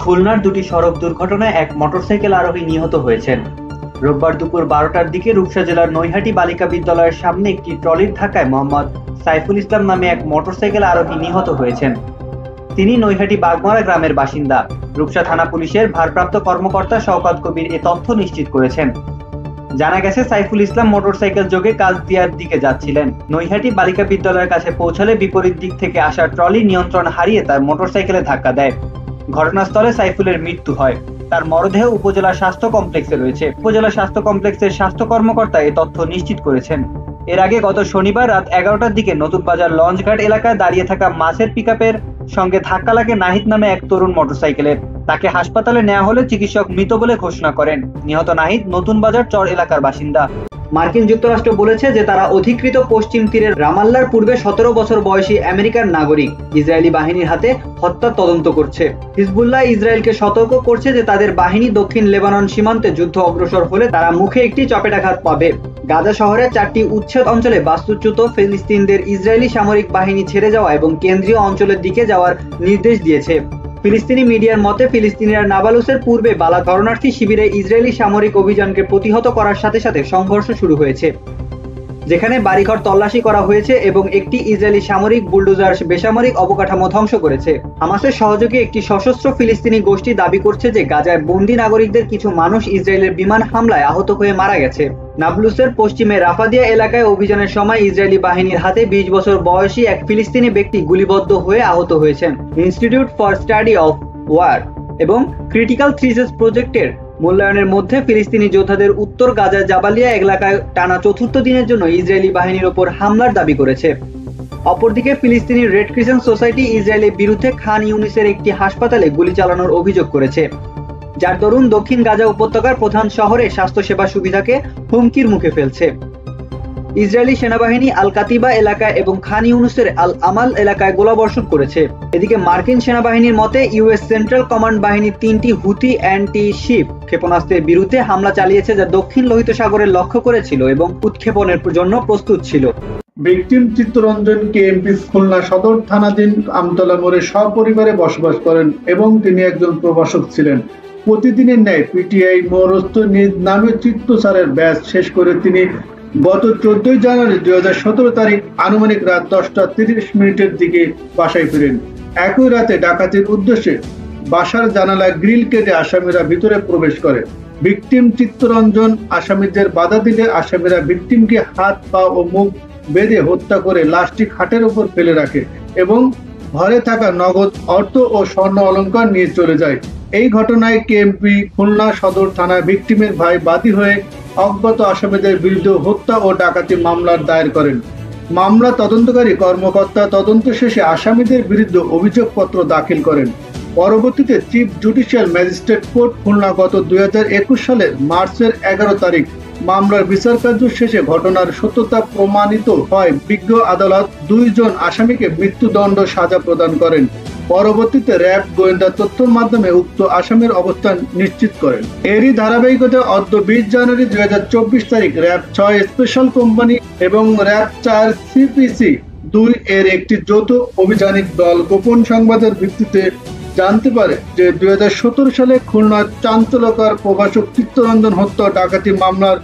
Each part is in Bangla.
খুলনার দুটি সড়ক দুর্ঘটনায় এক মোটরসাইকেল আরোহী নিহত হয়েছেন। রোববার দুপুর 12টার দিকে রূপসা জেলার নৈহাটি বালিকা বিদ্যালয়ের সামনে একটি ট্রলির ধাক্কায় মোহাম্মদ সাইফুল ইসলাম নামে এক মোটরসাইকেল আরোহী নিহত হয়েছেন। তিনি নৈহাটি বাগমারা গ্রামের বাসিন্দা। রূপসা থানা পুলিশের ভারপ্রাপ্ত কর্মকর্তা শওকত কবির এ তথ্য নিশ্চিত করেছেন। জানা গেছে, সাইফুল ইসলাম মোটরসাইকেল যোগে কাজদিয়ার দিকে যাচ্ছিলেন। নৈহাটি বালিকা বিদ্যালয়ের কাছে পৌঁছালে বিপরীত দিক থেকে আসা ট্রলি নিয়ন্ত্রণ হারিয়ে তার মোটরসাইকেলে ধাক্কা দেয়। ঘটনাস্থলে সাইফুলের মৃত্যু হয়। তার মরদেহ উপজেলা স্বাস্থ্য কমপ্লেক্সে রয়েছে। উপজেলা স্বাস্থ্য কমপ্লেক্সের স্বাস্থ্য কর্মকর্তা এ তথ্য নিশ্চিত করেছেন। এর আগে গত শনিবার রাত 11টার দিকে নতুন বাজার লঞ্চঘাট এলাকায় দাঁড়িয়ে থাকা মাছের পিকআপের সঙ্গে ধাক্কা লাগে নাহিদ নামে এক তরুণ মোটরসাইকেলের। তাকে হাসপাতালে নেওয়া হলে চিকিৎসক মৃত বলে ঘোষণা করেন। নিহত নাহিদ নতুন বাজার চর এলাকার বাসিন্দা। মার্কিন যুক্তরাষ্ট্র বলেছে যে তারা অধিকৃত পশ্চিম তীরের রামাল্লার পূর্বে 17 বছর বয়সী আমেরিকান নাগরিক ইসরায়েলি বাহিনীর হাতে হত্যার তদন্ত করছে। হিজবুল্লাহ ইসরায়েলকে সতর্ক করছে যে তাদের বাহিনী দক্ষিণ লেবানন সীমান্তে যুদ্ধ অগ্রসর হলে তারা মুখে একটি চপেটাঘাত পাবে। গাজা শহরের 4টি উচ্ছেদ অঞ্চলে বাস্তুচ্যুত ফিলিস্তিনদের ইসরায়েলি সামরিক বাহিনী ছেড়ে যাওয়া এবং কেন্দ্রীয় অঞ্চলের দিকে যাওয়ার নির্দেশ দিয়েছে। ফিলিস্তিনি মিডিয়ার মতে, ফিলিস্তিনিরা নাবালুসের পূর্বে বালা শরণার্থী শিবিরে ইসরায়েলি সামরিক অভিযানকে প্রতিহত করার সাথে সাথে সংঘর্ষ শুরু হয়েছে, যেখানে বাড়িঘর তল্লাশি করা হয়েছে এবং একটি ইসরায়েলি সামরিক বুলডোজার বেসামরিক অবকাঠামো ধ্বংস করেছে। হামাসের সহযোগী একটি সশস্ত্র ফিলিস্তিনি গোষ্ঠী দাবি করছে যে গাজায় বন্দী নাগরিকদের কিছু মানুষ ইসরায়েলের বিমান হামলায় আহত হয়ে মারা গেছে। নাবলুসের পশ্চিমে রাফাদিয়া এলাকায় অভিযানের সময় ইসরায়েলি বাহিনীর হাতে 20 বছর বয়সী এক ফিলিস্তিনি ব্যক্তি গুলিবদ্ধ হয়ে আহত হয়েছেন। Institute for study of war এবং ক্রিটিক্যাল থ্রিসেস প্রজেক্টের মূল্যায়নের মধ্যে ফিলিস্তিনি যোদ্ধাদের উত্তর গাজার জাবালিয়া এলাকায় টানা 4র্থ দিনের জন্য ইসরায়েলি বাহিনীর ওপর হামলার দাবি করেছে। অপরদিকে ফিলিস্তিনি রেড ক্রিসেন্ট সোসাইটি ইসরায়েলের বিরুদ্ধে খান ইউনিসের একটি হাসপাতালে গুলি চালানোর অভিযোগ করেছে, যার দরুন দক্ষিণ গাজা উপত্যকার প্রধান শহরে স্বাস্থ্যসেবা সুবিধাকে হুমকির মুখে ফেলছে। ইসরায়েলি সেনাবাহিনী আল কাতিবা এলাকায় এবং খান ইউনুসের আল আমাল এলাকায় গোলাবর্ষণ করেছে। এদিকে মার্কিন সেনাবাহিনীর মতে, ইউএস সেন্ট্রাল কমান্ড বাহিনী 3টি হুথি অ্যান্টি শিপ ক্ষেপণাস্ত্রের বিরুদ্ধে হামলা চালিয়েছে, যা দক্ষিণ লোহিত সাগরের লক্ষ্য করেছিল এবং উৎক্ষেপণের জন্য প্রস্তুত ছিল। ভিকটিম চিত্তরঞ্জন কেএমপি খুলনা সদর থানাধীন আমতলা মোড়ে সপরিবারে বসবাস করেন এবং তিনি একজন প্রভাষক ছিলেন। প্রতিদিনের ন্যায় পিটিআই মোড়স্থ নিজ নামে চিত্তসারের ব্যাচ শেষ করে তিনি গত 14 জানুয়ারি 2017 তারিখ আনুমানিক রাত 10:30 দিকে বাসায় ফিরেন। একই রাতে ডাকাতির উদ্দেশ্যে বাসার জানালা গ্রিল কেটে আসামিরা ভিতরে প্রবেশ করে। ভিকটিম চিত্তরঞ্জন আসামিদের বাধা দিলে আসামিরা ভিকটিমকে হাত পা ও মুখ বেঁধে হত্যা করে লাশটি খাটের উপর ফেলে রাখে এবং ঘরে থাকা নগদ অর্থ ও স্বর্ণ অলংকার নিয়ে চলে যায়। এই ঘটনায় কেএমপি খুলনা সদর থানায় ভিকটিমের ভাই বাদী হয়ে অজ্ঞাত আসামিদের বিরুদ্ধে হত্যা ও ডাকাতি মামলার দায়ের করেন। মামলা তদন্তকারী কর্মকর্তা তদন্ত শেষে আসামিদের বিরুদ্ধে অভিযোগপত্র দাখিল করেন। পরবর্তীতে chief judicial magistrate court Khulna গত 2021 সালের মার্চের 11 তারিখ মামলার বিচার কার্য শেষে ঘটনার সত্যতা প্রমাণিত হয় বিজ্ঞ আদালত 2 জন আসামিকে মৃত্যুদণ্ড সাজা প্রদান করেন। পরবর্তীতে র্যাব গোয়েন্দা তথ্যের মাধ্যমে উক্ত আসামির অবস্থান নিশ্চিত করেন। এরই ধারাবাহিকতায় অদ্য 20 জানুয়ারি 2024 তারিখ র্যাব 6 স্পেশাল কোম্পানি এবং র্যাব 4 সিপিসি 2 এর একটি যৌথ অভিযানিক দল গোপন সংবাদের ভিত্তিতে জানতে পারে যে 2017 সালে খুলনার চাঞ্চল্যকর প্রভাষক চিত্তরঞ্জন হত্যা ডাকাতি মামলার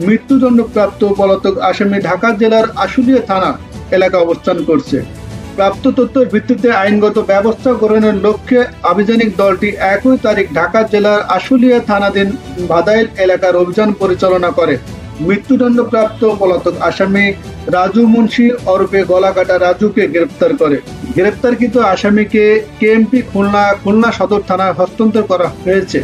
মৃত্যুদণ্ডপ্রাপ্ত পলাতক আসামি ঢাকা জেলার আশুলিয়া থানা এলাকায় অবস্থান করছে। প্রাপ্ত তথ্যের ভিত্তিতে আইনগত ব্যবস্থা গ্রহণের লক্ষ্যে অভিযানিক দলটি 1 তারিখ ঢাকা জেলার আশুলিয়া থানাধীন বাদাইল এলাকার অভিযান পরিচালনা করে মৃত্যুদণ্ডপ্রাপ্ত পলাতক আসামি রাজু মুন্সি ওরফে গলাকাটা রাজুকে গ্রেপ্তার করে। গ্রেপ্তারকৃত আসামিকে কেএমপি খুলনা সদর থানায় হস্তান্তর করা হয়েছে।